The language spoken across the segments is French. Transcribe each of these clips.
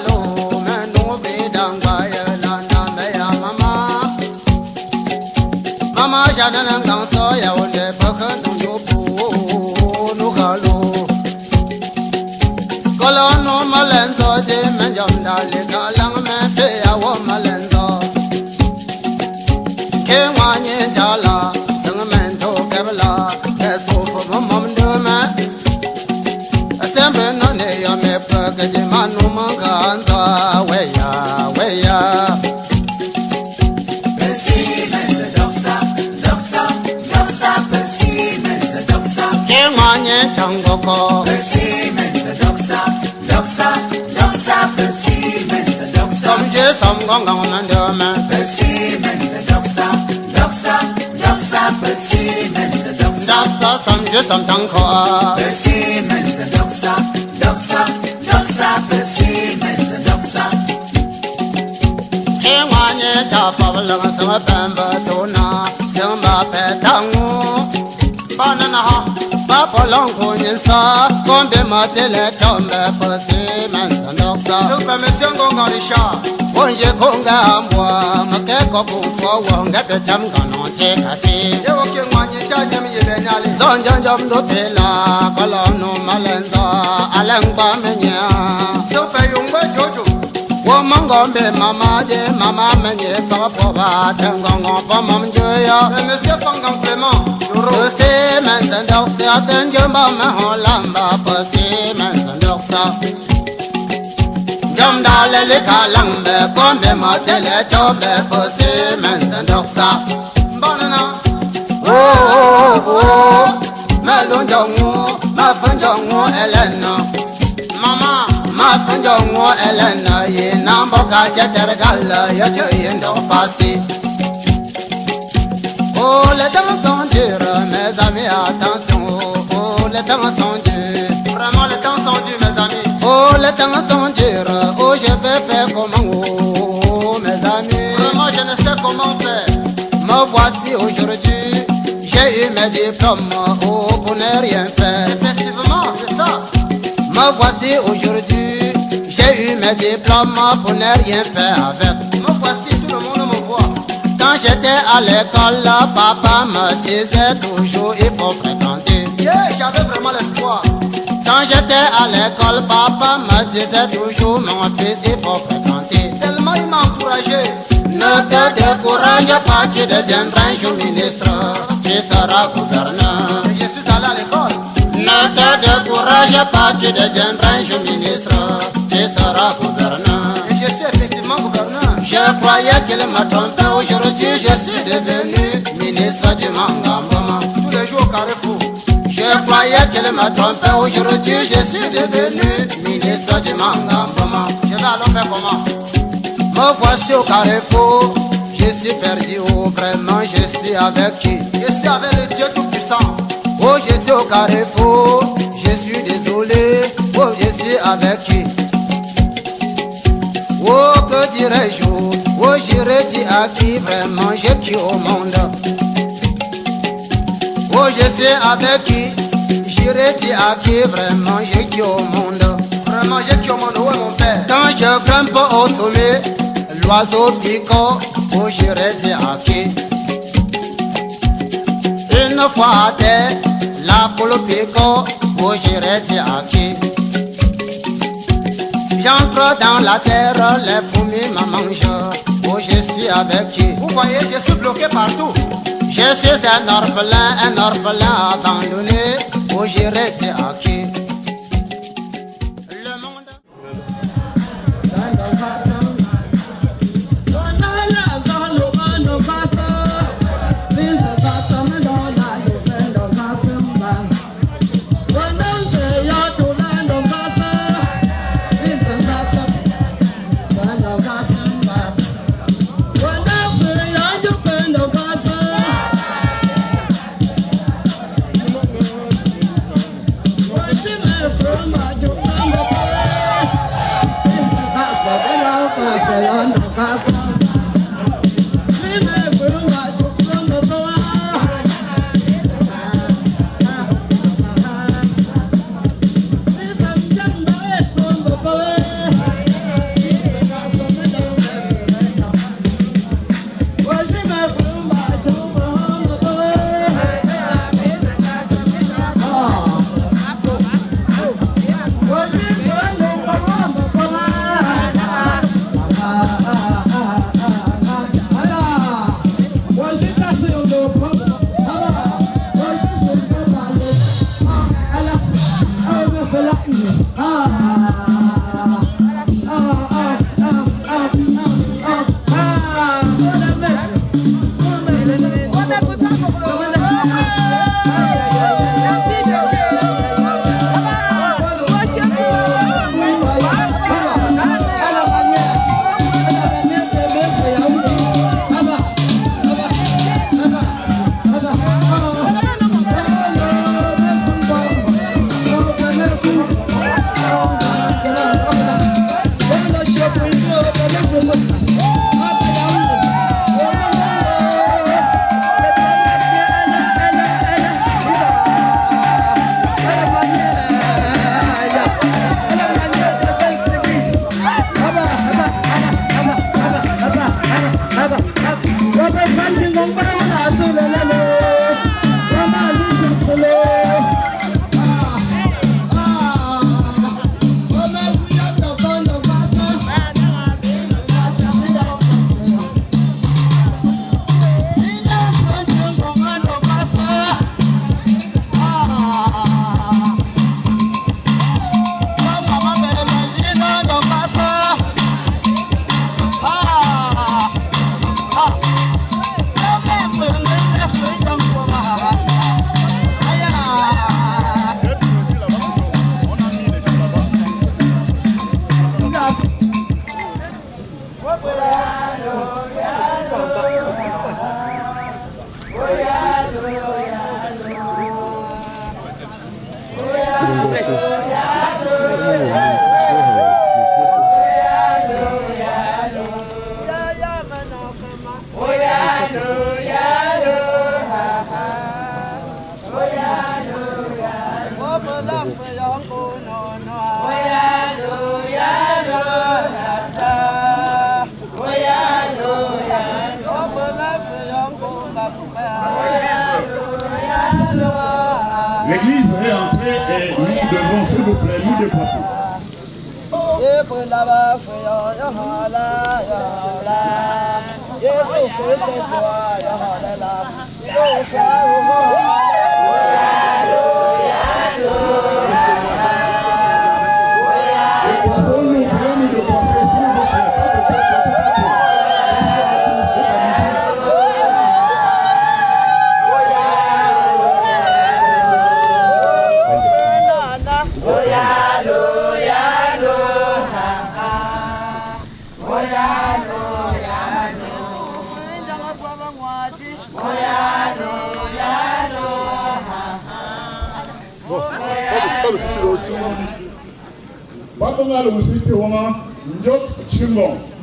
lo me no be dang ba ya la na me ya mama mama ja na nang dang so ya o le ba khan tu yo pu no ga lo ko lo no ma len so je me jam da le ka lang me pe ya wo ma len so ke wa nyin ja la sang men tho ke ba la ke so fo mom de ma sempre non è io me perché di mano mancanza we ya Persi mensa doxa persi mensa doxa che manye chango ko Persi mensa doxa persi mensa doxa som je som gong gong man de ma Persi mensa doxa persi mensa doxa sa som je som tang ko Persi mensa doxa persi mensa doxa che manye cha fa la sa pam ba to na sem ba pe tang ba na na ha ba po long ko nyin sa kon be ma te le chom be po si man sa nok sa so pa me xiang gong ga ri sha won ye kong ga mo ma ke ko bu fo won ga pe cham ga no che ka fi ye wo ke ma nyi cha nyam ye be nya le zon jan jam do te la ko lo no ma len sa alang ba me nya so pa yong ba jo jo wo mang gom be mama je mama me nye fa po ba tang gong gong pa mam je ya me se pang gong clement ro se man san dok se aten je ma ma ho lam ba pa se man san dok sa jam da le ka lang be gom be ma te le cho be pa se man san dok sa ba na na oh ma lon jong ma fan jong elena mama ma fan jong elena ye nam bo ka che ter gal ya che yin do pasi oh le temps sont durs mes amis attention oh le temps sont durs vraiment le temps sont durs mes amis oh le temps sont durs oh je vais faire comment oh mes amis vraiment je ne sais comment faire me voici aujourd'hui j'ai eu mes diplômes oh pour ne rien faire effectivement c'est ça me voici aujourd'hui, j'ai eu mes diplômes pour ne rien faire avec. Me voici, tout le monde me voit. Quand j'étais à l'école, papa me disait toujours il faut fréquenter. Yeah, j'avais vraiment l'espoir. Quand j'étais à l'école, papa me disait toujours mon fils il faut fréquenter. Tellement il m'a encouragé. Ne te décourage pas, tu deviendras un jour ministre, tu seras gouverneur. Je suis allé à l'école. Ne te décourage pas, tu deviendras un jour ministre, tu seras gouverneur. Et je suis effectivement gouverneur. Je croyais qu'il m'a trompé, aujourd'hui je suis devenu ministre du Mangambama. Tous les jours au Carrefour. Je croyais qu'il m'a trompé, aujourd'hui je suis devenu ministre du Mangambama. Je vais alors faire comment? Me voici au Carrefour, je suis perdu, oh vraiment je suis avec qui? Je suis avec le Dieu Tout-Puissant. Oh je suis au Carrefour, je suis désolé, oh je suis avec qui? Oh que dirais-je, oh j'irai dire à qui vraiment j'ai qui au monde? Oh je suis avec qui? J'irai dire à qui vraiment j'ai qui au monde? Vraiment j'ai qui au monde, où est mon père? Quand je grimpe au sommet, l'oiseau piquant, oh j'irai dire à qui? Une fois à terre, la poule piquant, oh j'irai dire à qui? J'entre dans la terre, les fourmis me mangent, oh je suis avec qui? Vous voyez, je suis bloqué partout. Je suis un orphelin abandonné, oh j'irai dire à qui? Le monde... Et nous devons, s'il vous plaît, nous dépasser.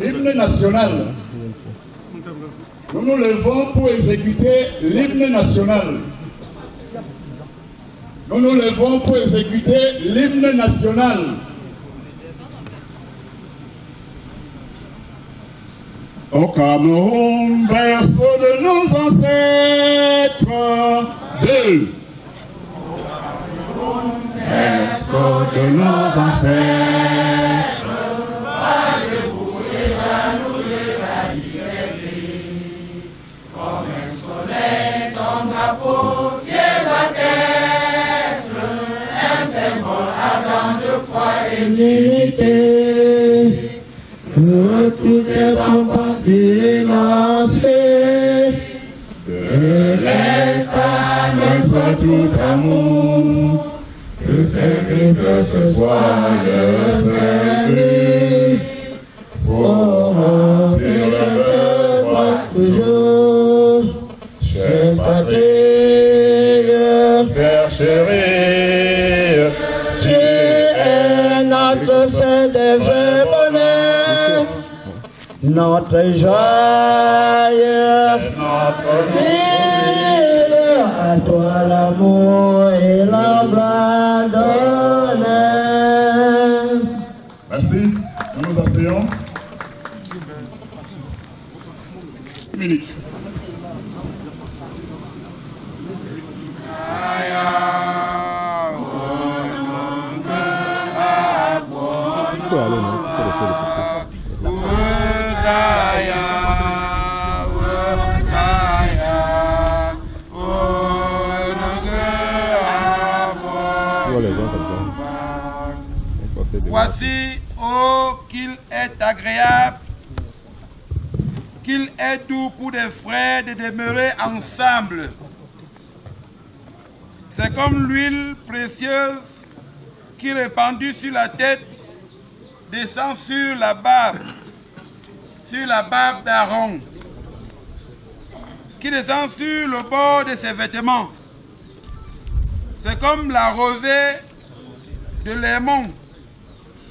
L'hymne national. Nous nous levons pour exécuter l'hymne national. Nous nous levons pour exécuter l'hymne national. Au Cameroun, berceau de nos ancêtres, berceau de nos ancêtres, pas debout les jaloux et la liberté. Comme un soleil, ton drapeau fier doit être un symbole ardent de foi et d'unité. Que toutes les enfants financés de l'Est à l'Ouest, tout amour, que ce soit le salut, pour remplir le devoir toujours, chère patrie, terre chérie, tu es notre seul désir bonheur, notre joie, notre ville, à toi l'amour et l'abandon. Merci, nous nous asseyons. Une minute. Voici, oh, qu'il est agréable, qu'il est doux pour des frères de demeurer ensemble. C'est comme l'huile précieuse qui, répandue sur la tête, descend sur la barbe d'Aaron, qui descend sur le bord de ses vêtements. C'est comme la rosée de l'Hermon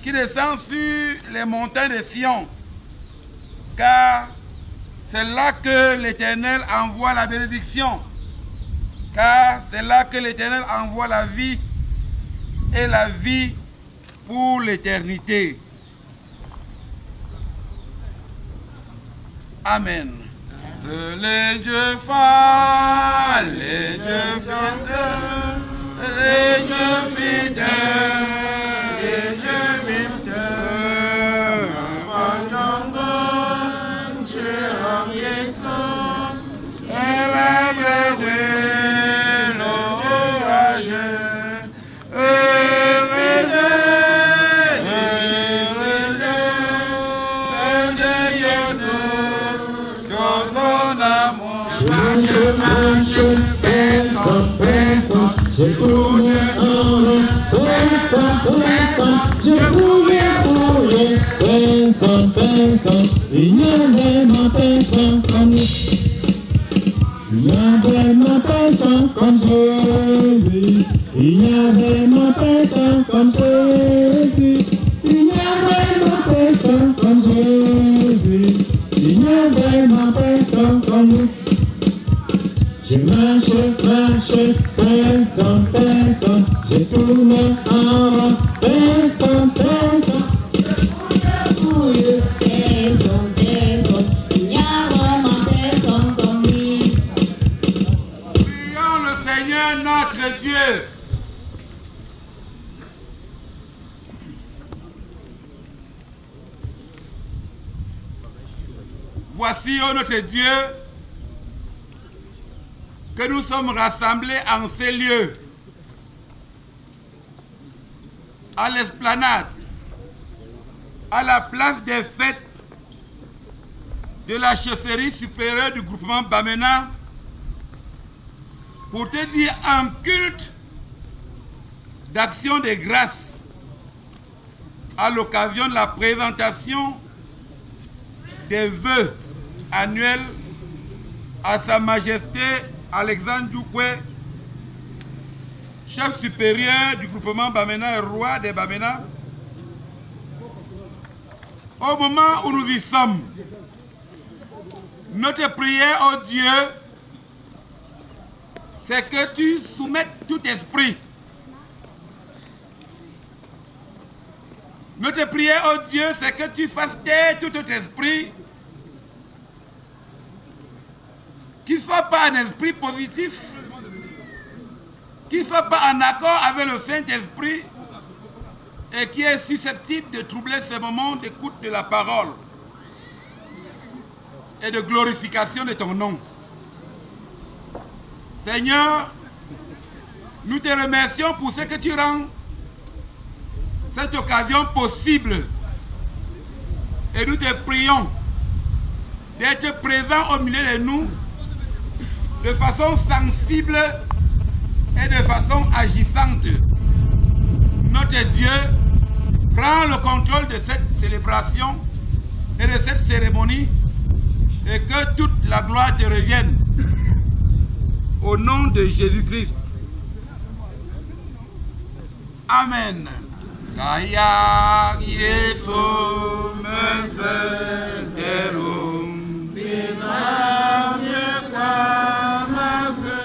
qui descend sur les montagnes de Sion, car c'est là que l'Éternel envoie la bénédiction, car c'est là que l'Éternel envoie la vie et la vie pour l'éternité. Amen. Les dieux forts, les dieux fidèles, les dieux fidèles, les dieux vipteurs, Majangon, Chéram Yeson, elle a gardé l'orage, j'ai tourné en rond, j'ai roulé, il y a vraiment personne comme nous. Il y a vraiment personne comme Jésus. Il y a vraiment personne comme Jésus. Il y a vraiment personne comme Jésus. Il y a vraiment personne comme nous. Je marche, personne, j'ai tourné en rond, personne, fouille, personne, il y a vraiment personne comme lui. Prions le Seigneur notre Dieu. voici, ô notre Dieu, que nous sommes rassemblés en ces lieux, à l'esplanade, à la place des fêtes de la chefferie supérieure du groupement Bamena, pour te dire un culte d'action de grâce à l'occasion de la présentation des vœux annuels à Sa Majesté Alexandre Djoukoué, chef supérieur du groupement Bamena et roi des Bamena. Au moment où nous y sommes, notre prière, ô Dieu, c'est que tu soumettes tout esprit. Notre prière, ô Dieu, c'est que tu fasses taire tout esprit qui ne soit pas un esprit positif, qui ne soit pas en accord avec le Saint-Esprit et qui est susceptible de troubler ces moments d'écoute de la parole et de glorification de ton nom. Seigneur, nous te remercions pour ce que tu rends cette occasion possible et nous te prions d'être présent au milieu de nous de façon sensible et de façon agissante. Notre Dieu, prends le contrôle de cette célébration et de cette cérémonie et que toute la gloire te revienne. Au nom de Jésus-Christ. Amen. Kaya Yesu mesenterum dimanye kamagre.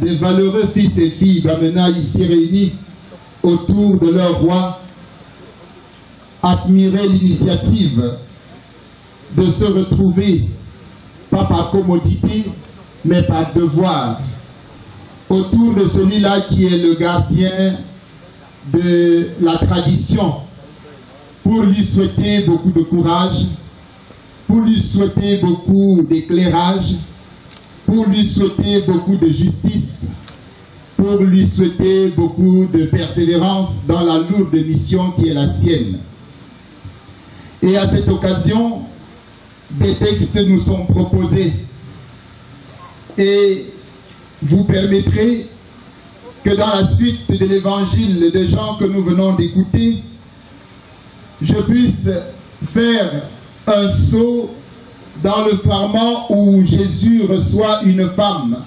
Des valeureux fils et filles Bamena ici réunis autour de leur roi admiraient l'initiative de se retrouver, pas par commodité, mais par devoir, autour de celui-là qui est le gardien de la tradition, pour lui souhaiter beaucoup de courage, pour lui souhaiter beaucoup d'éclairage, pour lui souhaiter beaucoup de justice, pour lui souhaiter beaucoup de persévérance dans la lourde mission qui est la sienne. Et à cette occasion, des textes nous sont proposés. Et vous permettrez que dans la suite de l'évangile de Jean que nous venons d'écouter, je puisse faire un saut dans le fragment où Jésus reçoit une femme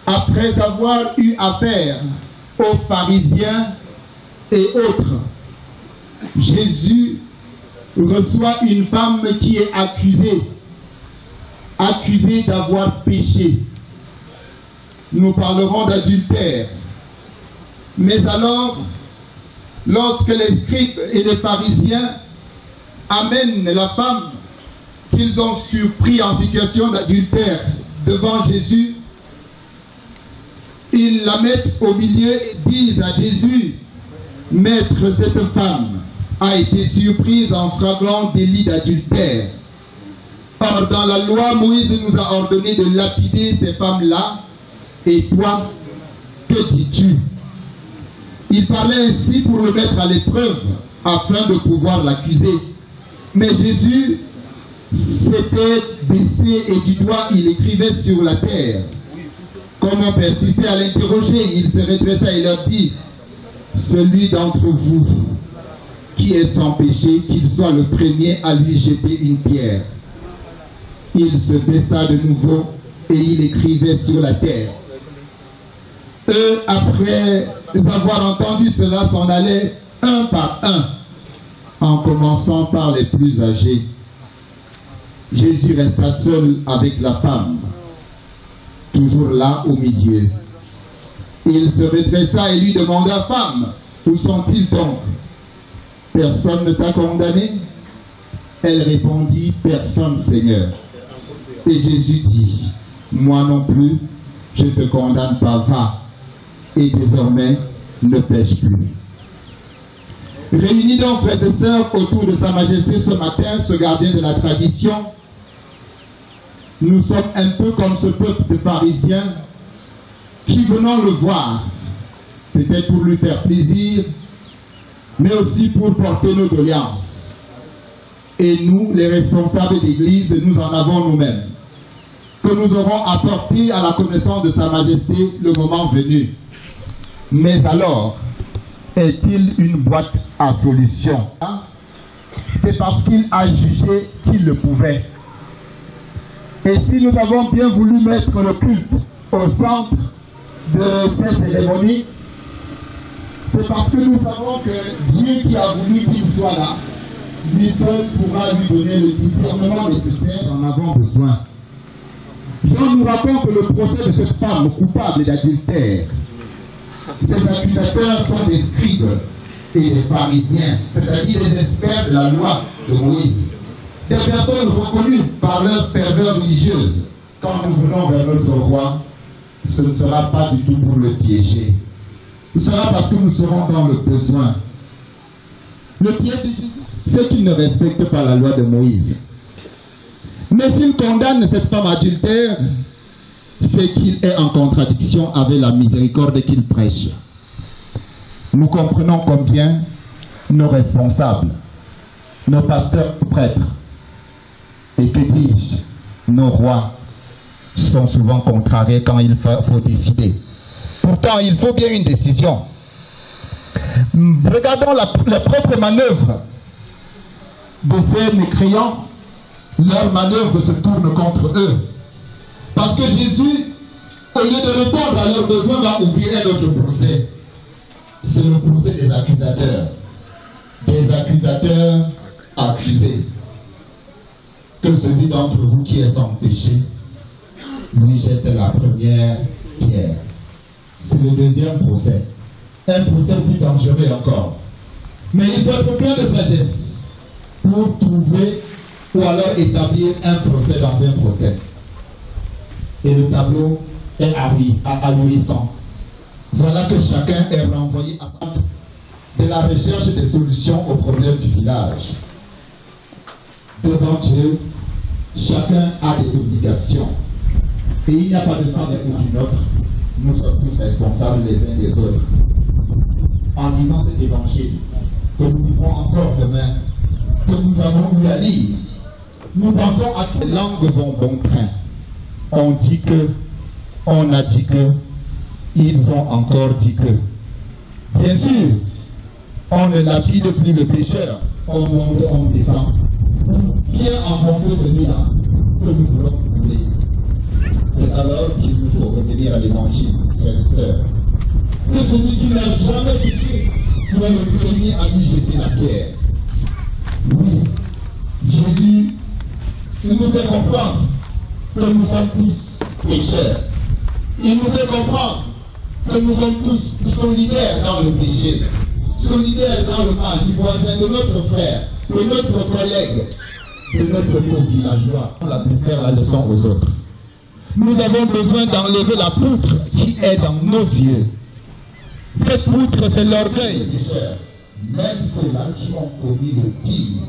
après avoir eu affaire aux pharisiens et autres. Jésus reçoit une femme qui est accusée d'avoir péché. Nous parlerons d'adultère. Mais alors, lorsque les scribes et les pharisiens amènent la femme qu'ils ont surpris en situation d'adultère devant Jésus, ils la mettent au milieu et disent à Jésus: Maître, cette femme a été surprise en flagrant délit d'adultère. Or, dans la loi, Moïse nous a ordonné de lapider ces femmes-là. Et toi, que dis-tu? Il parlait ainsi pour le mettre à l'épreuve, afin de pouvoir l'accuser. Mais Jésus s'était baissé et du doigt il écrivait sur la terre. Comme on persistait à l'interroger, il se redressa et leur dit: celui d'entre vous qui est sans péché, qu'il soit le premier à lui jeter une pierre. Il se baissa de nouveau et il écrivait sur la terre. Eux, après avoir entendu cela, s'en allaient un par un, en commençant par les plus âgés. Jésus resta seul avec la femme. toujours là au milieu. Il se redressa et lui demanda: Femme, où sont-ils donc? Personne ne t'a condamné? Elle répondit: Personne, Seigneur. Et Jésus dit: Moi non plus, je ne te condamne pas, va, et désormais ne pêche plus. Réunis donc, frères et sœurs, autour de Sa Majesté ce matin, ce gardien de la tradition, nous sommes un peu comme ce peuple de pharisiens qui, venant le voir, peut-être pour lui faire plaisir, mais aussi pour porter nos doléances. Et nous, les responsables d'église, nous en avons nous-mêmes, que nous aurons apporté à la connaissance de Sa Majesté le moment venu. Mais alors, est-il une boîte à solution? C'est parce qu'il a jugé qu'il le pouvait. Et si nous avons bien voulu mettre le culte au centre de cette cérémonie, c'est parce que nous savons que Dieu qui a voulu qu'il soit là, lui seul pourra lui donner le discernement nécessaire. Nous en avons besoin. Jean nous raconte le procès de cette femme coupable d'adultère. Ces accusateurs sont des scribes et des pharisiens, c'est-à-dire des experts de la loi de Moïse. Des personnes reconnues par leur ferveur religieuse. Quand nous venons vers notre roi, ce ne sera pas du tout pour le piéger. Ce sera parce que nous serons dans le besoin. Le piège de Jésus, c'est qu'il ne respecte pas la loi de Moïse. Mais s'il condamne cette femme adultère, c'est qu'il est en contradiction avec la miséricorde qu'il prêche. Nous comprenons combien nos responsables, nos pasteurs, nos prêtres, et que dis-je, nos rois sont souvent contrariés quand il faut décider. Pourtant, il faut bien une décision. Regardons la propre manœuvre de ces mécréants. Leur manœuvre se tourne contre eux. Parce que Jésus, au lieu de répondre à leurs besoins, va ouvrir un autre procès. C'est le procès des accusateurs. Des accusateurs accusés. Que celui d'entre vous qui est sans péché lui jette la première pierre. C'est le deuxième procès. Un procès plus dangereux encore. Mais il faut être plein de sagesse pour trouver ou alors établir un procès dans un procès. Et le tableau est ahurissant. Voilà que chacun est renvoyé à de la recherche des solutions aux problèmes du village. Devant Dieu, chacun a des obligations. Et il n'y a pas de femme ou d'une autre. Nous sommes tous responsables les uns des autres. En lisant cet évangile, que nous vivons encore demain, que nous avons eu à lire, nous pensons à quelle langue vont bon train. On dit que, on a dit que, ils ont encore dit que. Bien sûr, on ne lapide plus le pécheur, on monte, on descend. Bien enfoncer celui-là que nous voulons trouver. C'est alors qu'il nous faut revenir à l'évangile, frères et sœurs. Que celui qui n'a jamais péché soit le premier à lui jeter la pierre. Oui, Jésus nous fait comprendre que nous sommes tous pécheurs. Il nous fait comprendre que nous sommes tous solidaires dans le péché, solidaires dans le mal du voisin, de notre frère, de notre collègue, de notre co-villageois. On a pu faire la leçon aux autres. Nous avons besoin d'enlever la poutre qui est dans nos yeux. Cette poutre, c'est l'orgueil. Même ceux-là qui ont commis le pire,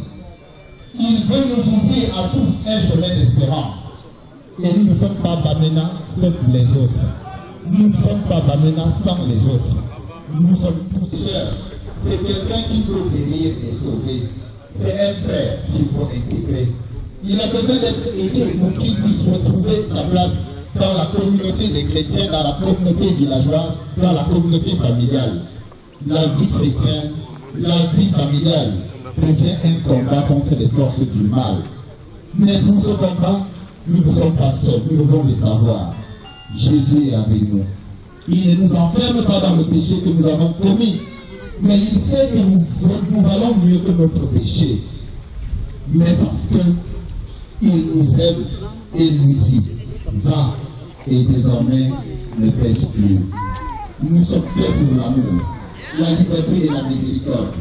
il veut nous ouvrir à tous un chemin d'espérance. Et nous ne sommes pas Bamena sauf les autres. Nous ne sommes pas Bamena sans les autres. Nous sommes tous chers. C'est quelqu'un qui peut guérir et sauver. C'est un frère qu'il faut intégrer. Il a besoin d'être aidé pour qu'il puisse retrouver sa place dans la communauté des chrétiens, dans la communauté villageoise, dans la communauté familiale. La vie chrétienne, la vie familiale devient un combat contre les forces du mal. Mais pour ce combat, nous ne sommes pas seuls, nous devons le savoir. Jésus est avec nous. Il ne nous enferme pas dans le péché que nous avons commis, mais il sait que nous valons mieux que notre péché. Mais parce qu'il nous aime et nous dit, va et désormais ne pèse plus. Nous sommes faits pour l'amour, la liberté et la miséricorde.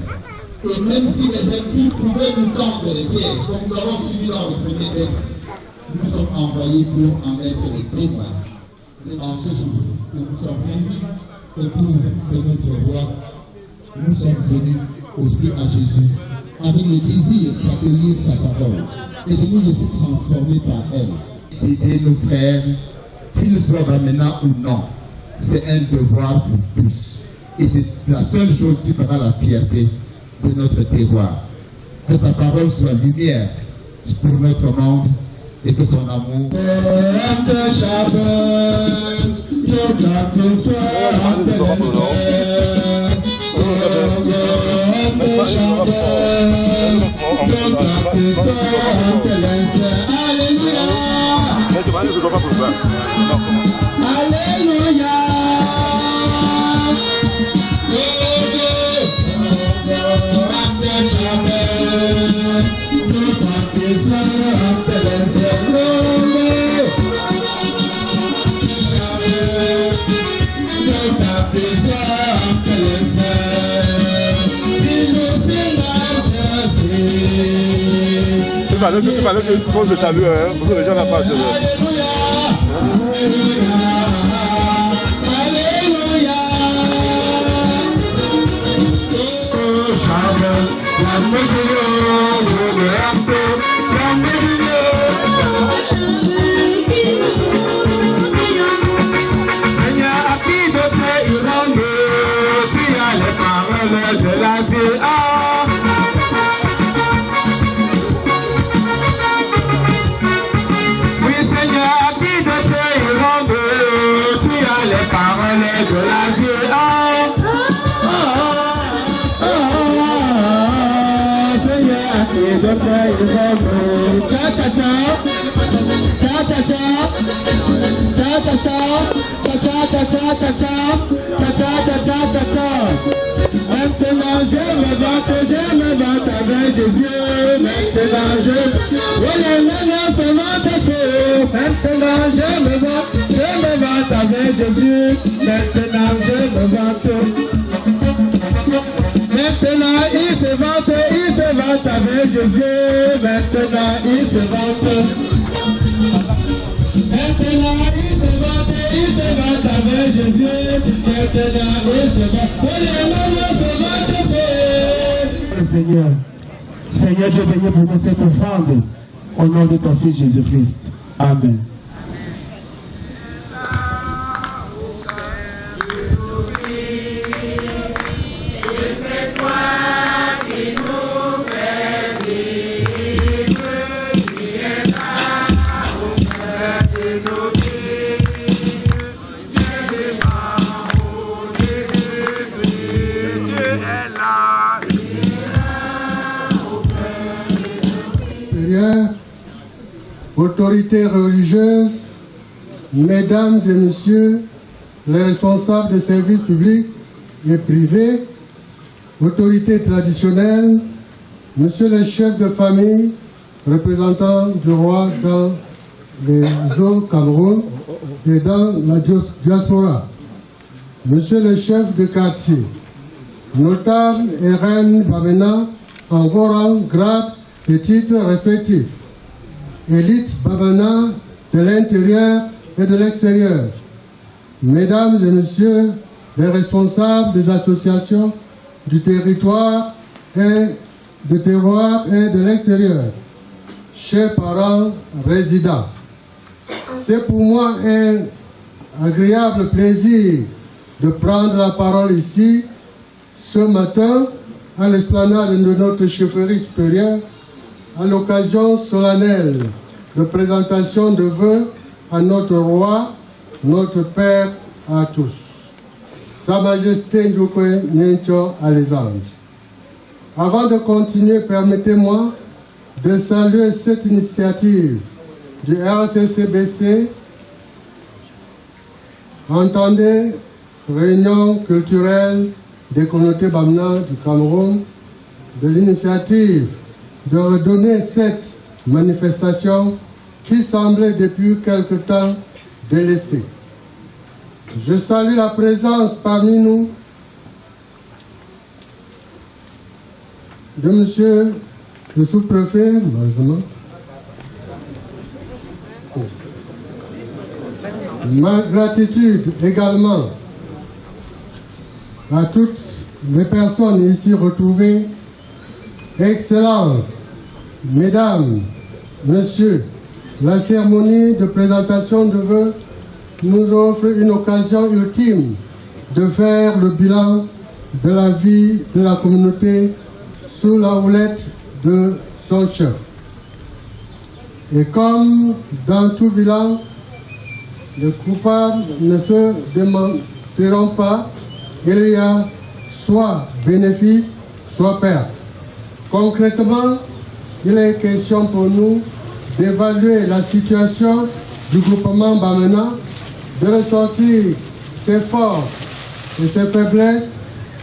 Et même si les impies pouvaient nous tendre les pieds, comme nous l'avons suivi dans le premier texte, nous sommes envoyés pour en être les témoins. Et en ce jour, nous sommes réunis autour de notre roi. Nous sommes venus aussi à Jésus avec le désir d'accueillir sa parole et de nous laisser transformer par elle. Aider nos frères, qu'ils soient maintenant ou non, c'est un devoir pour tous. Et c'est la seule chose qui fera la fierté de notre terroir. Que sa parole soit lumière pour notre monde et que son amour. Il fallait que pose le salut, pour que les gens n'ont pas de... Seigneur, à qui de paix il rende, tu as les paroles de la vie. Oui, Seigneur, à qui de paix il rende, tu as les paroles de la vie. Seigneur, à qui de paix il rende, maintenant je me batte avec Jésus. Maintenant je me batte avec Jésus. Maintenant je me batte. Maintenant il se batte avec Jésus. Maintenant il se batte. Maintenant il se batte avec Jésus. Maintenant il se batte. Seigneur, Seigneur, je bénis pour nous cette offrande au nom de ton Fils Jésus-Christ. Amen. Autorités religieuses, mesdames et messieurs, les responsables des services publics et privés, autorités traditionnelles, monsieur le chef de famille, représentant du roi dans les zones Cameroun et dans la diaspora, monsieur le chef de quartier, notables et reines Bamena en vos rangs, grades et titres respectifs, élite Bamena de l'intérieur et de l'extérieur, mesdames et messieurs les responsables des associations du territoire et de l'extérieur, chers parents résidents, c'est pour moi un agréable plaisir de prendre la parole ici ce matin à l'esplanade de notre chefferie supérieure à l'occasion solennelle de présentation de vœux à notre roi, notre Père à tous. Sa Majesté Njokwe Nyencho Alexandre. Avant de continuer, permettez-moi de saluer cette initiative du RCCBC. Entendez, réunion culturelle des communautés Bamna du Cameroun, de l'initiative de redonner cette manifestation qui semblait depuis quelque temps délaissés. Je salue la présence parmi nous de monsieur le sous-préfet, malheureusement. Ma gratitude également à toutes les personnes ici retrouvées. Excellences, Mesdames, Messieurs, la cérémonie de présentation de vœux nous offre une occasion ultime de faire le bilan de la vie de la communauté sous la houlette de son chef. Et comme dans tout bilan, les coupables ne se démentiront pas, il y a soit bénéfice, soit perte. Concrètement, il est question pour nous d'évaluer la situation du groupement Bamena, de ressortir ses forces et ses faiblesses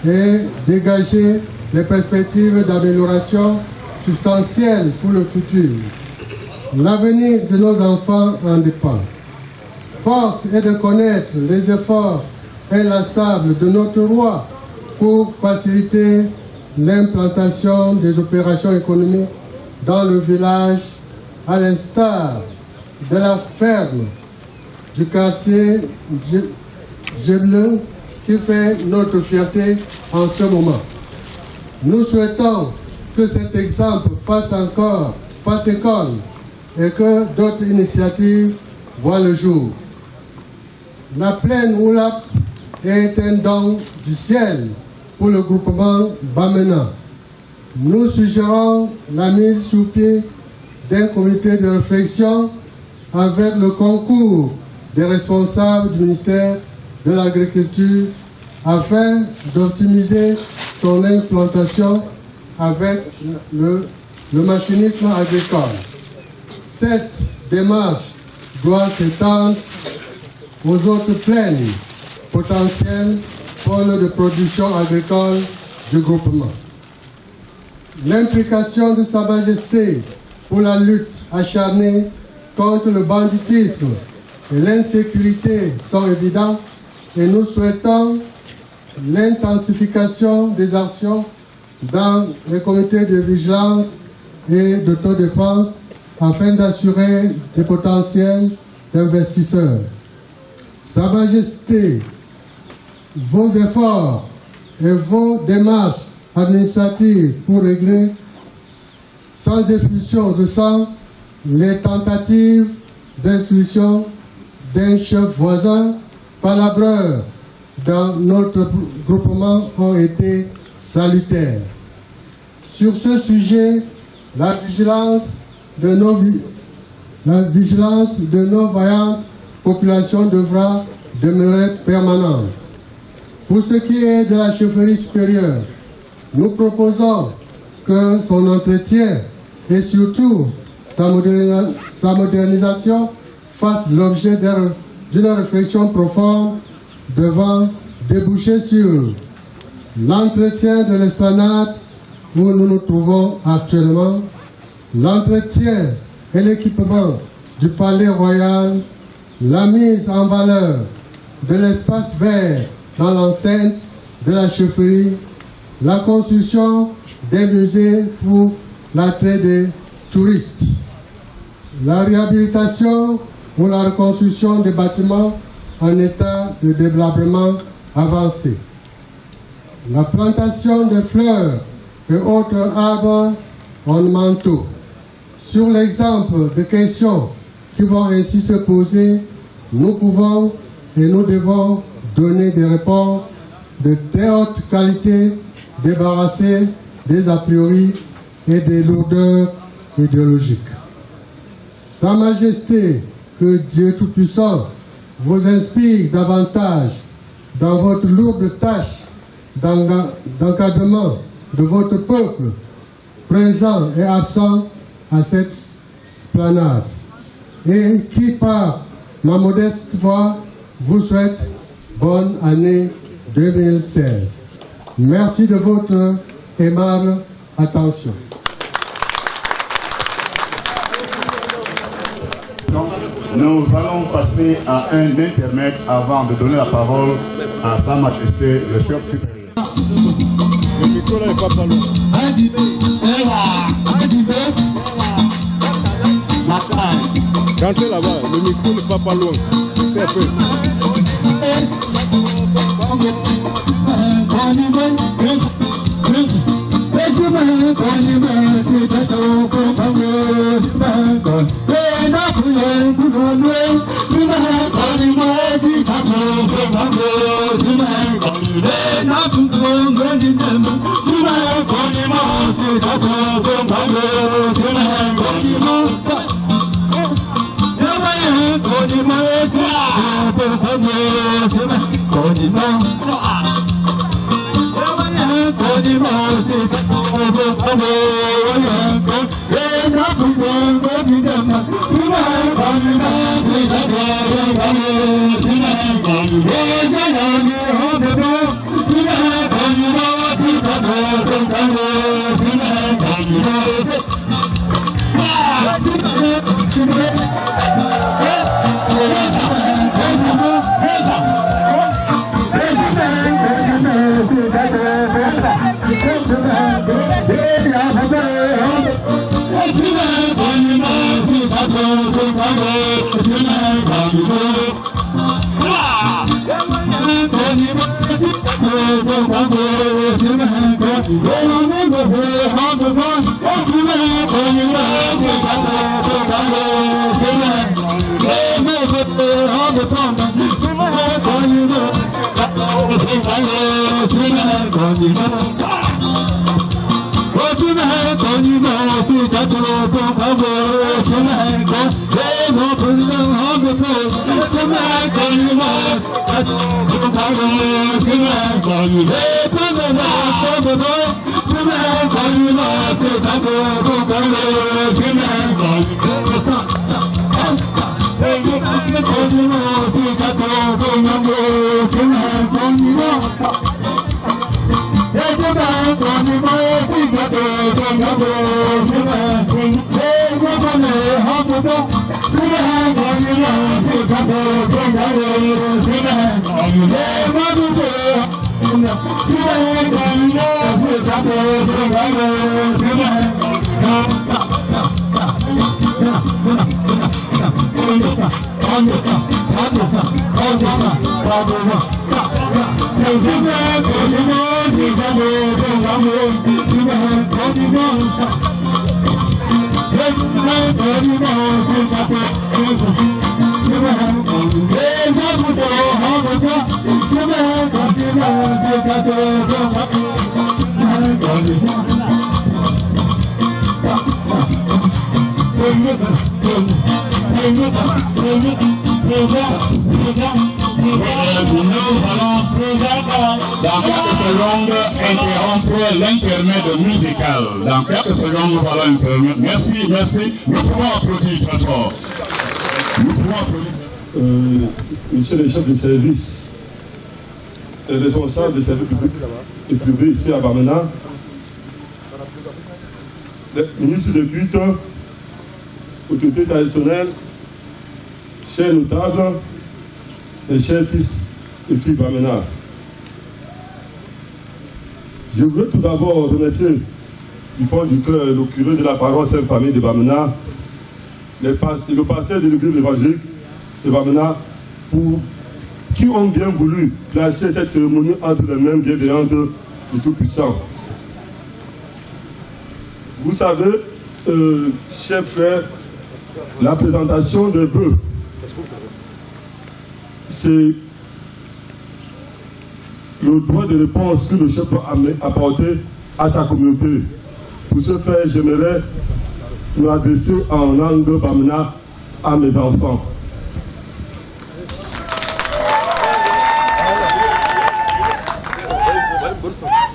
et dégager les perspectives d'amélioration substantielle pour le futur. L'avenir de nos enfants en dépend. Force est de connaître les efforts inlassables de notre roi pour faciliter l'implantation des opérations économiques dans le village, à l'instar de la ferme du quartier Gébleu qui fait notre fierté en ce moment. Nous souhaitons que cet exemple fasse école et que d'autres initiatives voient le jour. La plaine Oulap est un don du ciel pour le groupement Bamena. Nous suggérons la mise sous pied d'un comité de réflexion avec le concours des responsables du ministère de l'Agriculture afin d'optimiser son implantation avec le machinisme agricole. Cette démarche doit s'étendre aux autres plaines potentielles pôles de production agricole du groupement. L'implication de Sa Majesté pour la lutte acharnée contre le banditisme et l'insécurité sont évidentes et nous souhaitons l'intensification des actions dans les comités de vigilance et d'autodéfense afin d'assurer des potentiels d'investisseurs. Sa Majesté, vos efforts et vos démarches administratives pour régler sans effusion de sang les tentatives d'instruction d'un chef voisin palabreur dans notre groupement ont été salutaires. Sur ce sujet, la vigilance de nos vaillantes populations devra demeurer permanente. Pour ce qui est de la chefferie supérieure, nous proposons que son entretien et surtout sa modernisation fassent l'objet d'une réflexion profonde devant déboucher sur l'entretien de l'esplanade où nous nous trouvons actuellement, l'entretien et l'équipement du palais royal, la mise en valeur de l'espace vert dans l'enceinte de la chefferie, la construction des musées pour l'attrait des touristes, la réhabilitation ou la reconstruction des bâtiments en état de délabrement avancé, la plantation de fleurs et autres arbres ornementaux. Sur l'exemple de questions qui vont ainsi se poser, nous pouvons et nous devons donner des réponses de très haute qualité, débarrassées des a priori et des lourdeurs idéologiques. Sa Majesté, que Dieu Tout-Puissant vous inspire davantage dans votre lourde tâche d'encadrement de votre peuple, présent et absent à cette esplanade, et qui, par ma modeste voix, vous souhaite bonne année 2016. Merci de votre aimable attention. Nous allons passer à un intermède avant de donner la parole à Sa Majesté le chef supérieur. Le micro là n'est pas loin. Rentrez là-bas, le micro n'est pas loin. C'est un peu. Dans quelques secondes, interrompre l'intermède musical. Dans quelques secondes, nous allons interrompre. Merci, merci. Nous pouvons applaudir très fort. Nous pouvons applaudir. Monsieur le chef de service, et responsable des services publics et privés ici à Bamena, le ministre de culte, autorité traditionnelle, chers notables, et chers fils et filles Bamena. Je voudrais tout d'abord remercier du fond du cœur le curé de la paroisse Sainte-Famille de Bamena, le pasteur de l'église évangélique de Bamena, qui ont bien voulu placer cette cérémonie entre les mains bienveillantes du Tout-Puissant. Vous savez, chers frères, la présentation des vœux, c'est le droit de réponse que le chef peut apporter à sa communauté. Pour ce faire, j'aimerais m'adresser en langue Bamena à mes enfants.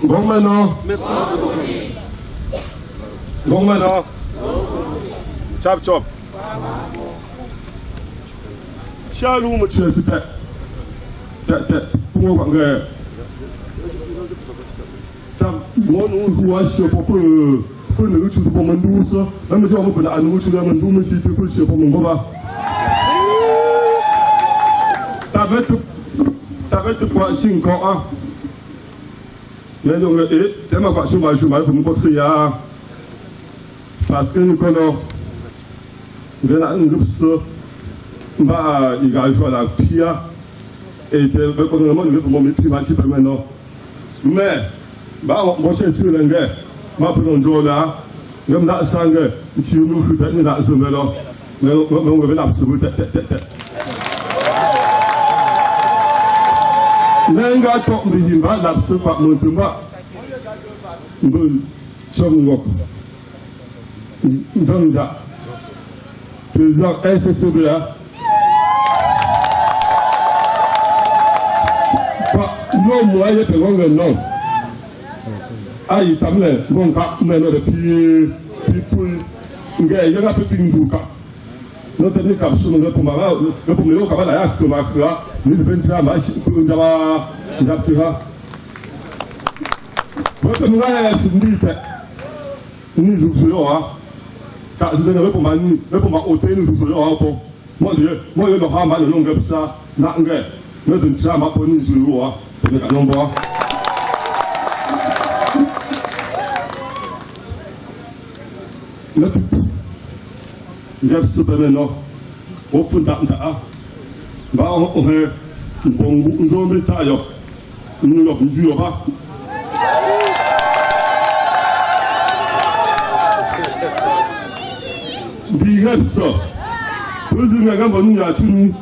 Bon maintenant. Merci. Bon maintenant. Chop chop. Chalou monsieur super. Pour moi tam moi nous vois sur pour nous tous pour mon douce. Même si on peut aller nous tous dans mon douce, si tu peux sur pour mon papa. arrête quoi, si encore. Mais donc, c'est ma question, je vais vous montrer parce que nous connaissons. Il y a un groupe il y a la pire et il y a un groupe climatique maintenant. Mais, moi, je suis un gars, je suis un gars, je suis un gars, je suis un gars, je suis un gars, Nenga tok mbijimba la sepa montumba mbul somngok ndonda président SSBA pa no moye pe ngonga non ayi tamle ngonga meno de people nge yanga pe pinduka no tani kapsu no pomara no pomelo kabala ya kumakra ni bentra ma ndaba ndapira wote mungaya sindite ni zuzuyo ka zene ko mani ko ma hotel zuzuyo ko mo ye no ha ma no ngapsa na nge no bentra ma ko ni zuzuyo ne ka nombo Ngapsa beno ofunda nta ba o he bongo ndombe tayo nulo njuyo ba bigasa uzi nga mbonu ya tunu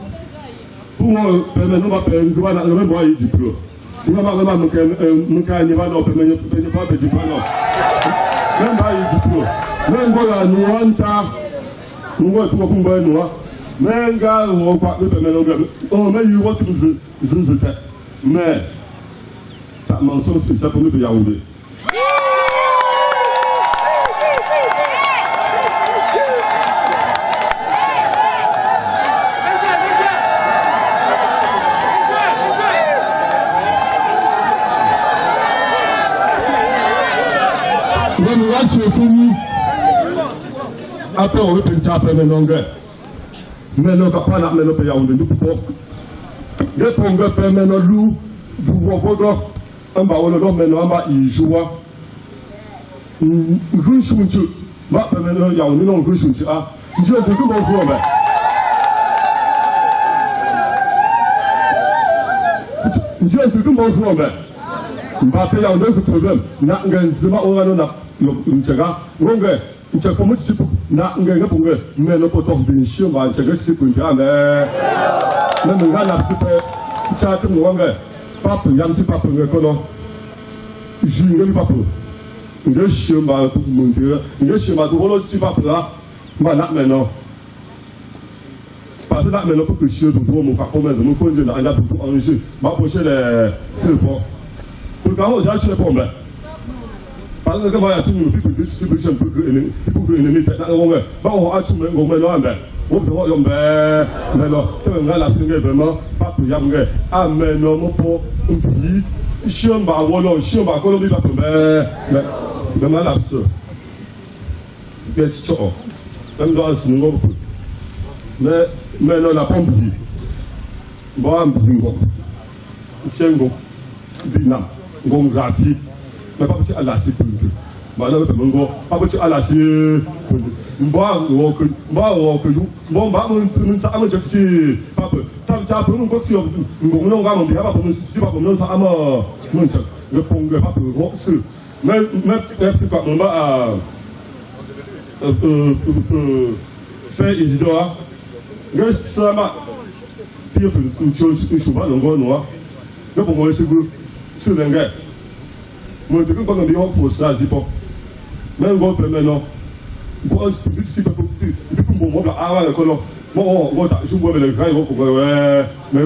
pumo peme no ba peme kwa na no ba yi diplo nga ba muka ni ba no peme ni ba be diplo no nga ba yi diplo nga la nuanta ngo tu ko kumba no menga wo kwa be me no be o me yi wo tu zunzuta mais ta mention spéciale pour nous de Yaoundé. Après, on veut pencher après mes longueurs. Mais non, pas la main au Yaoundé, nous pouvons. Dès qu'on veut faire maintenant loup, vous voyez, on va maintenant, on va y jouer. Nous sommes tous, ma maintenant Yaoundé, non, nous sommes tous. Ah, Dieu, c'est tout mon frère. Dieu, c'est tout mon frère. Mbate Yaoundé, ce problème. Na ngenzima orano na nchega. Ngonge. Nchega mu sipu na ngenge punge. Mais no poto binishio ma nchega sipu nchega mais. Na nga na sipu. Nchega tu ngonge. Papu yamsi papu ngekono. Jinge mi papu. Nge shio ma tu munge. Nge shio ma tu holo si papu la. Ma na meno. Parce que là maintenant pour que je sois pour mon parcours mais mon point de là il a tout en jeu. Ma prochaine c'est bon. Pour quand on a acheté pour moi. Parce que quand il y a tout le people distribution pour que ennemi tête là on va. Bah on a tout même on met là ben. On peut voir mais alors tu me la pingue vraiment pas pour yamge. Ah mais non mon pour un pays. Chiamba wolo chiamba Colombie pas mais mal ça. Bien sûr. Même dans ce niveau mais non la pompe dit. Bon un bingo. Tiengo. Binam. Ngom grafi. Mais pas petit à la sécurité. Madame le Mongo, pas petit à la sécurité. Bon ça a déjà dit papa. T'as pour nous quoi si on nous va monter pas pour nous si pas pour nous ça a mon le pongue pas pour ce. Mais c'est pas on va faire Isidore. Récemment, pire que une chose souvent dans le noir. Mais pour moi c'est que sur les gars. Moi, je ne peux pas dire pour ça, je dis pas. Même quand je fais maintenant, moi, je suis pas pour moi, avant le colon. Moi, je vois les gars, mais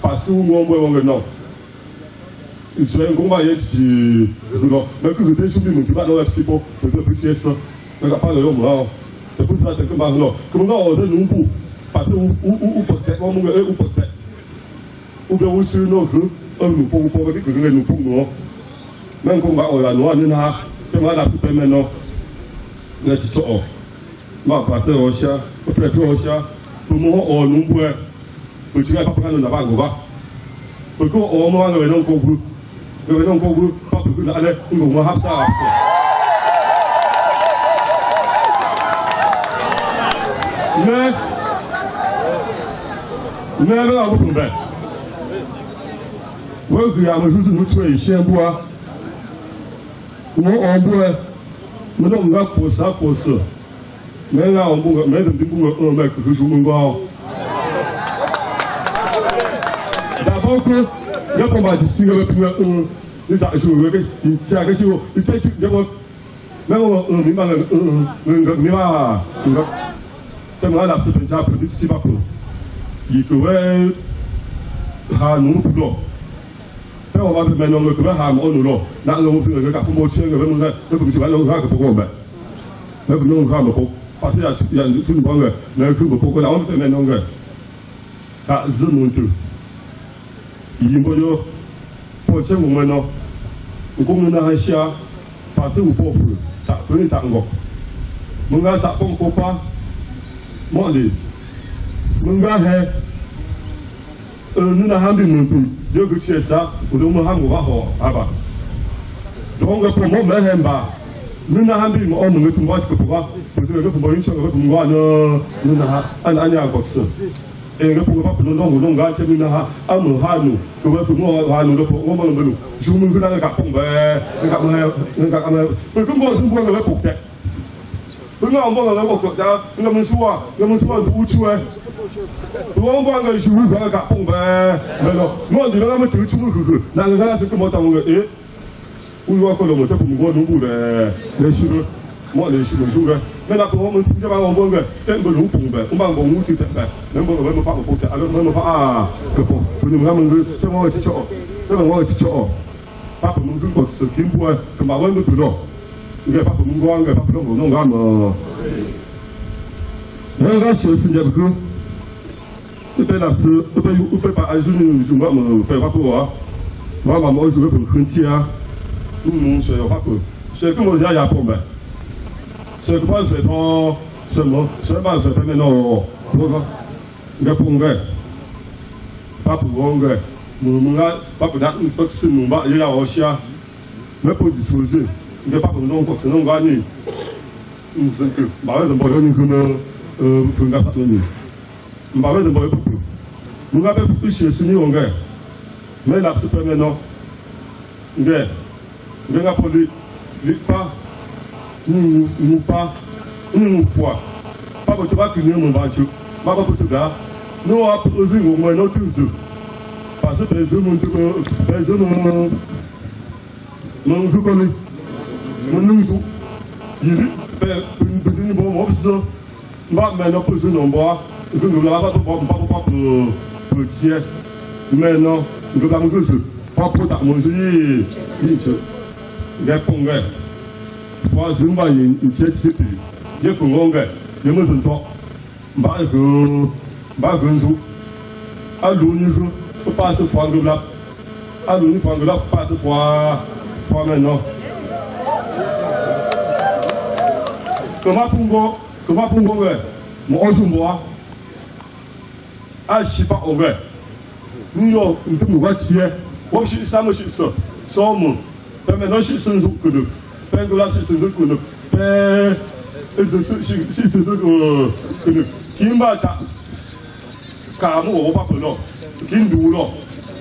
parce que moi, non. Il serait un gros maillet si. Mais que je t'ai soumis, je ne pas dans la psycho, je ne peux plus dire ça. Je ne peux pas le dire, moi. C'est pour ça que je ne non. Comment on dit nous pour. Parce que, ou peut-être, ou peut-être. Ou bien, ou sur nos jeux, nous pouvons pas dire que nous pouvons. Même quand on a noir, nous avons fait mal à tout le monde. Nous avons dit, oh, ma patrie au chien, au chien, tout le monde, on nous voit. Pour tirer pas prendre la bague, Parce qu'on m'a dit non concours. Non concours, pas pour que l'année, on va faire mais là, vous pouvez. Vous regardez juste nous tuer ici en bois. Moi en bois, mais on va pour ça. Mais là, on va mettre des bouts un mec que je me vois. D'abord que, il y a pas mal de signes avec un. Il a joué, il tient quelque chose, il fait d'abord. Mais on tellement la petite déjà produit si pas pour il pourrait nous plus long mais on va maintenant le comment on nous là là on fait le cas pour moitié le même le comme si va le faire pour moi mais nous on va me parce qu'il y a tout le monde mais que pourquoi là on fait maintenant que ça je monte il y a pour ce moment maintenant comme nous n'avons pas parce ou pour ça fait ça encore nous là ça pompe pas moi les nous gars nous n'avons pas de Dieu que c'est ça ou de nous avons pas bah donc pour moi même pas nous n'avons pas on nous tout moi que pourquoi parce que pour moi une chose que moi nous n'avons un encore ça et que pour pas que nous gars c'est nous n'avons un nous que pour moi nous pour moi nous je me veux dans le capon ben le comme moi je me vois pour que nous avons un peu de nous soir où tu es. Nous avons un jour dans le capon, mais non, moi je vais me tuer tout le monde. Dans le cas, c'est que moi, et où il va que le moteur pour me voir nous les cheveux. Moi, les cheveux, mais là, pour moi, je vais avoir un bon gars, et un bon on va avoir un bon petit fait. Même si on ne va pas porter, alors même pas que pour nous vraiment, c'est moi aussi, c'est moi aussi, pas pour nous dire ce qui me pourrait, que ma voix me tout là. Il n'y a pas pour nous voir, il n'y a pas pour nous voir, mais là, c'est aussi bien que tu peux pas agir, je vais me faire rapport. Moi, je veux me craindre. Nous, c'est pas que. C'est que moi, j'ai à pomper. C'est que moi, je vais prendre seulement. C'est pas, je vais maintenant. Il y a pour un gars. Pas pour un gars. Nous, pas pour un peu de nous, il y a aussi. Mais pour disposer. Il n'y a pas pour nous, parce que nous gagnons. Nous sommes que. Bah, je vais me faire pour une gaffe. Je vais me faire pour. Nous avons plus de signer un gars. Mais là, c'est maintenant. Gars. Je vais appeler les pas, nous pas, nous poids. Pas pour te battre, nous nous battons. Pas pour te gars. Nous avons posé au moins notre deux. Parce que les hommes nous connaissent. Nous il fait une petite bonne option. Maintenant, pour ce nombre, nous n'avons pas pour tiers. Maintenant, nous avons pas pour ta manger. Gars pour gars, moi je me dis une petite cité. Je pour mon gars, je me sens pas. Bah je à l'unique, faut pas se prendre là. À l'unique prendre là, pas se prendre maintenant. Comment pour moi, moi je moi. Ah je sais pas au gars. Nous nous voiture. Moi je ça me ça. Somme. Maintenant, si c'est un jour que le père de là, si c'est un jour que le père, si c'est un jour que le qui m'a ta carrément on va pas prendre qui nous là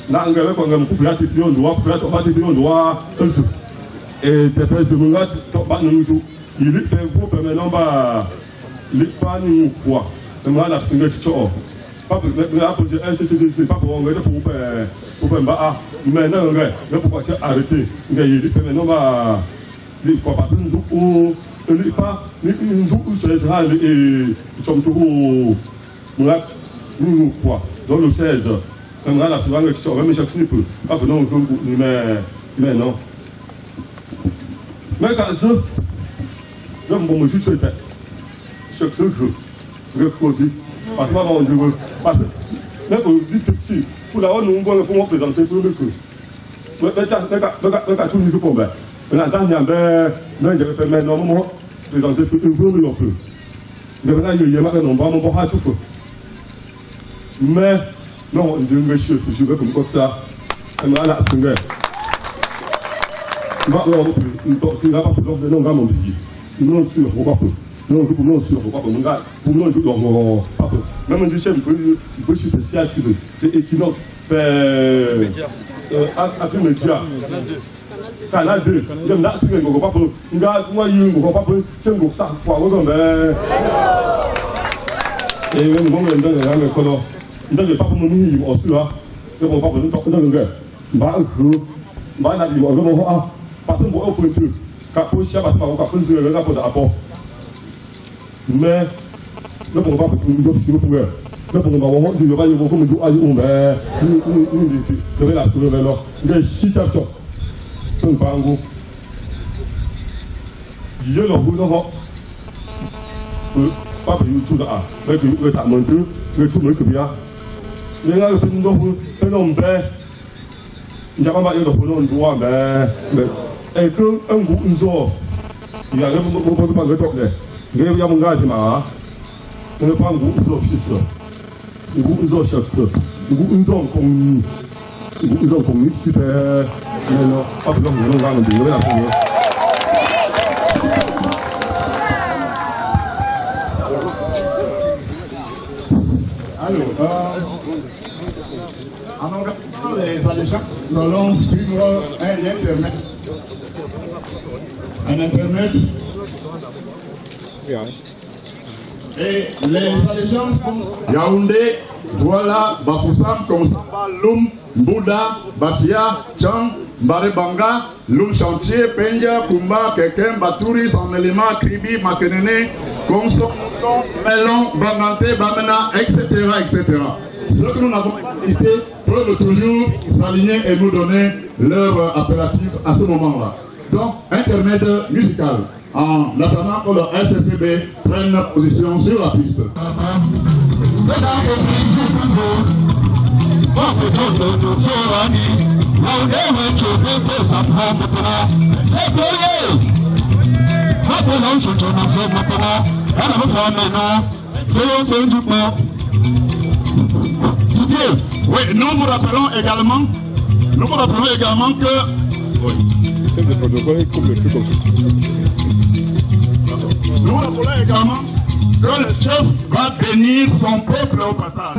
là on va quand même pour faire des on doit faire pas des on doit et des frères de mon gars pas nous il est pour maintenant bah les pas nous quoi moi la signature pas pour c'est pas pour engager pour faire bah maintenant pourquoi tu as arrêté il dit maintenant bah les quoi pas nous les pas nous c'est ça et comme tout nous quoi dans le 16 comme là la souvent le tu même chaque snip pas pour non mais non mais quand ça donc bon je suis fait chaque chose je cause parce que on dit parce que mais pour dire ceci pour la nous on va présenter pour le coup mais tout nous combat la dernière ben je vais faire maintenant présenter pour un peu le feu mais là il y a maintenant on va tout feu mais non je vais comme ça elle m'a là, c'est vrai. Va, on va pas faire non, mon petit. Non, sûr, on va pas. Non, sûr, on va pas. Pour nous, on va pas. Même un deuxième, il peut se spécial sur l'équinoxe, Afrique Média. Canal 2, j'aime là, tu ne me comprends pas. Moi, je ne comprends pas. Tu me comprends ça, pour avoir et même si je ne sais pas comment je vais faire, je ne sais pas comment je vais faire. Je ne sais pas comment je vais faire. Parce que je vais faire parce que je vais faire parce que je vais faire mais je ne peux pas faire je ne peux pas faire je ne peux pas faire je ne peux pas faire je ne peux pas faire je ne peux pas faire je ne peux pas faire je ne peux pas faire je ne peux pas faire je ne peux pas faire pas que tout là, mais que le temps monte, le tout me bien. Les gars, c'est une autre, un homme bête. Il n'y a pas mal de problèmes de droit, mais et que un groupe nous sort. Il y a un groupe pas de top là. Il y a un gars qui m'a, on ne pas un groupe d'office. Un groupe nous chef, un groupe nous comme, un groupe nous comme super. Non, pas besoin de nous gagner, on va la faire. Alors, en organisant les allégeances, nous allons suivre un internet. Et les allégeances sont Yaoundé, Douala, Bafoussam, Konsamba, Loum, Mbouda, Bafia, Tchang, Barebanga, Loum Chantier, Penja, Kumba, Kekem, Batouri, Samelima, Kribi, Makenene, Konso, Melon, Bamante, Bamena, etc. Ceux que nous n'avons pas cité peuvent toujours s'aligner et nous donner leur appellation à ce moment-là. Donc, intermède musical, en attendant que le SCCB prenne position sur la piste. Oui, nous vous rappelons également que le chef va bénir son peuple au passage.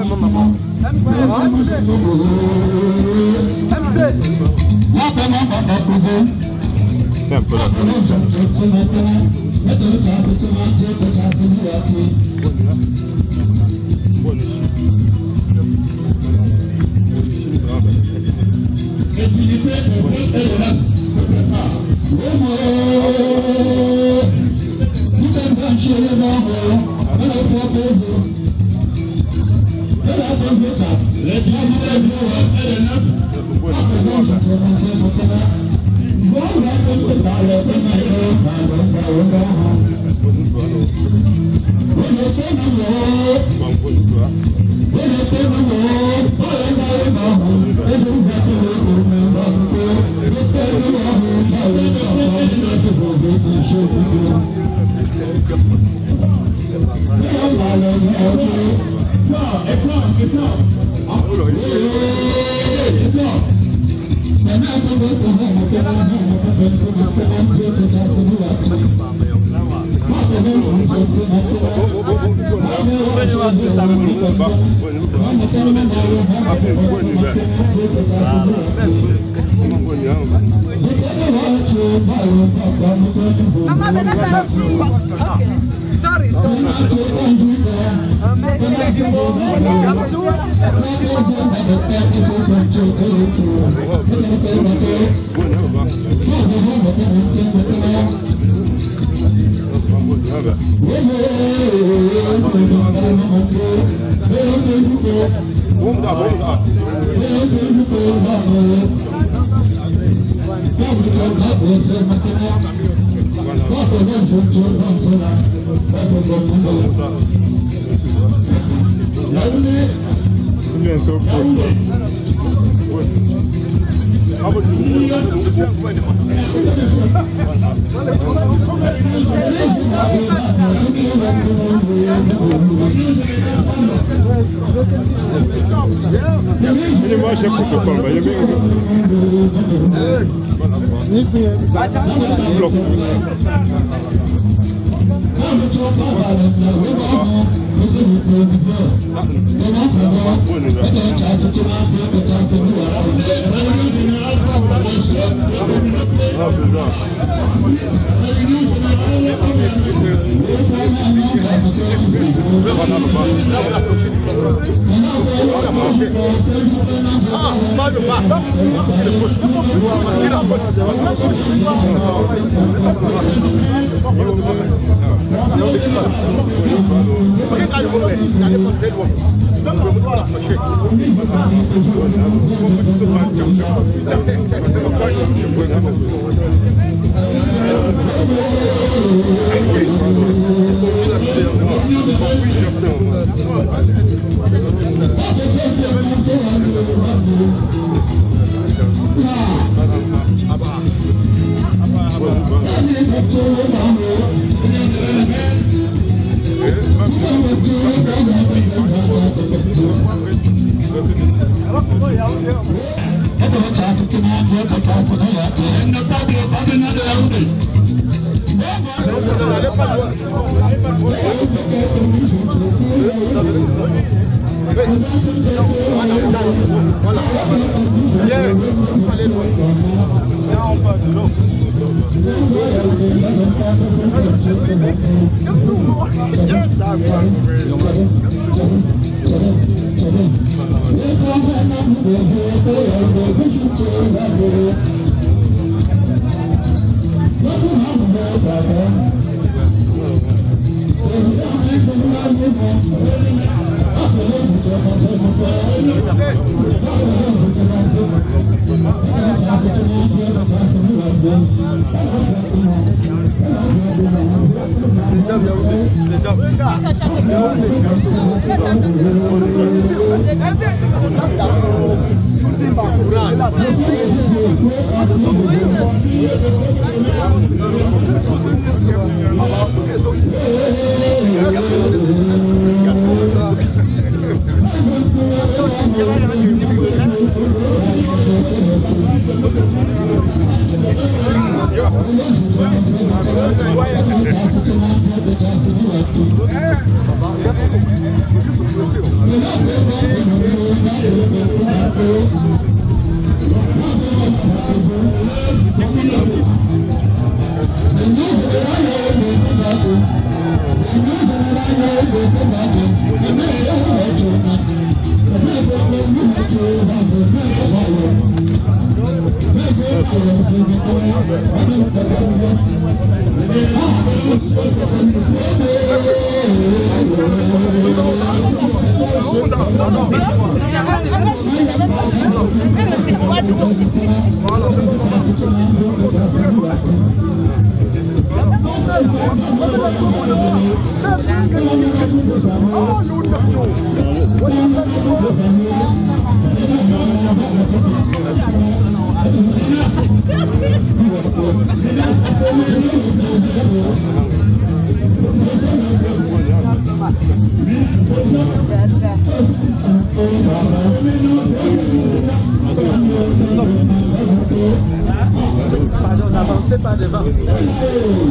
Pardon, n'avancez pas devant.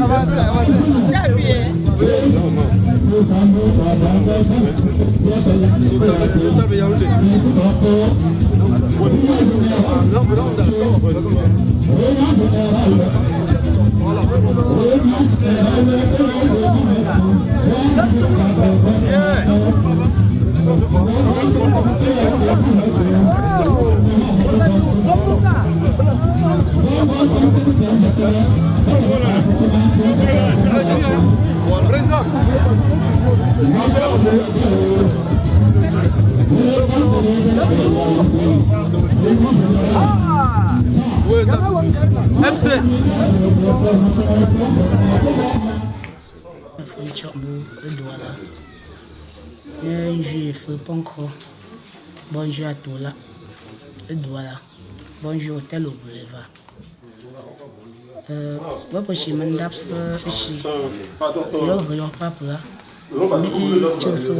Avancez, avancez. Juif, Pancro. Bonjour à tous là. Douala. bonjour hôtel au boulevard. Bobo shi mun dapsa shi yo papa mi choso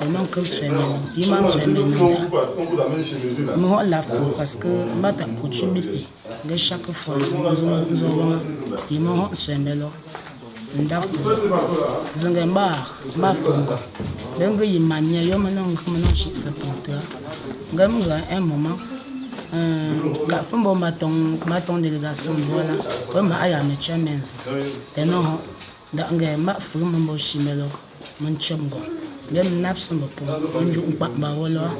et non comme c'est maintenant il m'a fait maintenant la parce que mata coutume de chaque fois nous il m'a fait maintenant ndaf zangemba mafongo donc il mania yo maintenant comme non shi sapota ngamga un moment ka fumbo maton délégation voilà comme aya me chamens et non da nge ma fu mo shimelo mon chamgo même naps mo po onju pa ba wala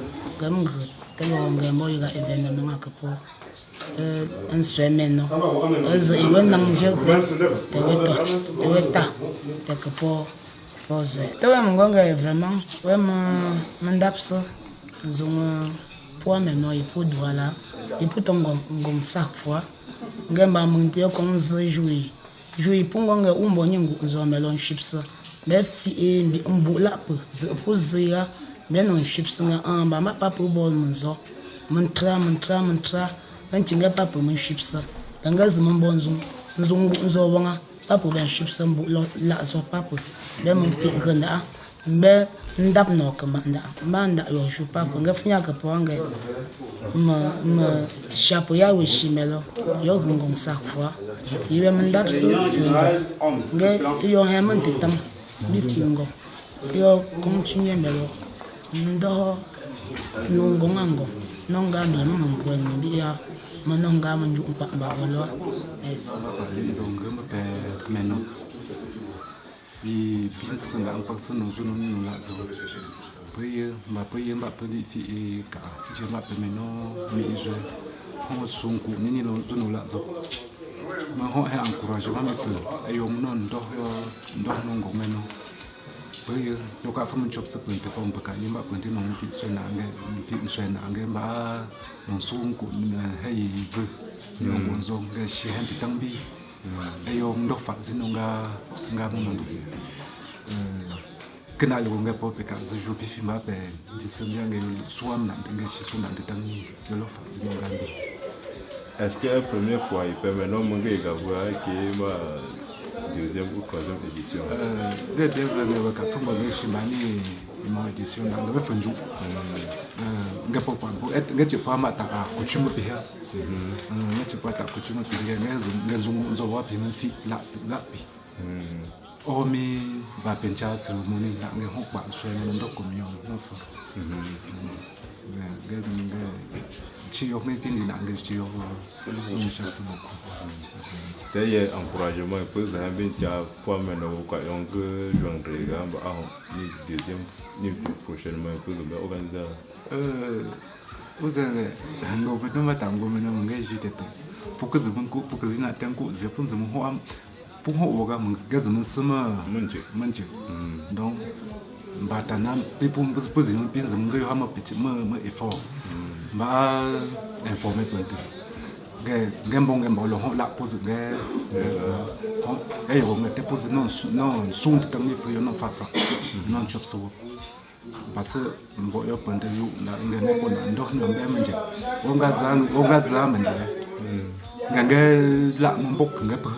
gam ngi te yo nge mo yiga événement ngaka po un semaine non az i won nang je ko te weta te ko po pose te wa ngonga vraiment vraiment mandaps zong pour maintenant il faut voilà il faut tomber comme chaque fois ngamba monter comme ça jouer pour ngonga umbo nyingu zo melon chips mais fi mbi mbula peu poser mais non chips nga amba ma papa bo munzo mantra antinga papa mun chips nga zuma bonzo nzo bonga papa ben chips mbula la zo papa ben mun fi rena mbe ndap no kamanda manda yo ju papa nga fnya ka panga ma chapeau ya we shimelo yo ngom chaque fois yiwe ndap so nga yo haman titam bi fingo yo continue melo ndo nongo ngango nonga mi mama mbweni bia manonga manju pa ba wala es zonga mpe meno bi pinsa nga paksa no juno no la zo paye ma pedi fi ka je ma pe meno mi je ho sunku nini no juno la zo ma ho ha encouragement me fe ayo non ndo nongo meno paye yo ka fa mun chop sa punte pa mpa ka yima punte no fi so na nge ba no sunku na hey ve no monzo nge shi henti tambi ayo ndo fa zinonga mo ndo kena yo nge po pe ka ze jo pi fi ma pe di semia nge swam na nge shi so na ntangi yo lo fa zinonga ndi. Est-ce que la première fois il permet non mon gars voir qui est ma deuxième ou troisième édition de vraiment ka fa mo shi mani ma édition na nge fa nju nge po pa bo et nge che pa ma ta ko chumu pe ha nge che pa ta ko chumu pe nge zo wa pe fi la pi omi ba pencha ceremony na nge ho pa so na ndo communion no fa nge chi yo me pindi na nge chi yo ni chance beaucoup c'est y encouragement pour ça bientia pour maintenant quoi on que joindre gamba ni deuxième ni prochainement pour le organiser vous avez no peut ma tango me no nge jite pour que zibun ko pour que zina tango je pense mo ho am pour ho ga mun ga zibun sama manje donc batana pe pour poser mon pin zibun ga yo ha ma petit ma effort ba informer peut Gembon lo la pose yo me te pose non son de tammi frio non fa non chop so parce que mbo yo pande yo na ngene ko na ndo no mbe manje onga za manje ngange la mbok ngape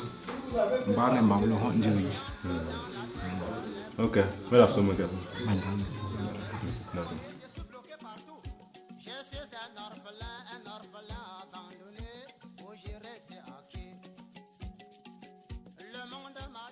ba ne ma lo ho njiri. OK, merci mon gars. Merci. Le monde m'a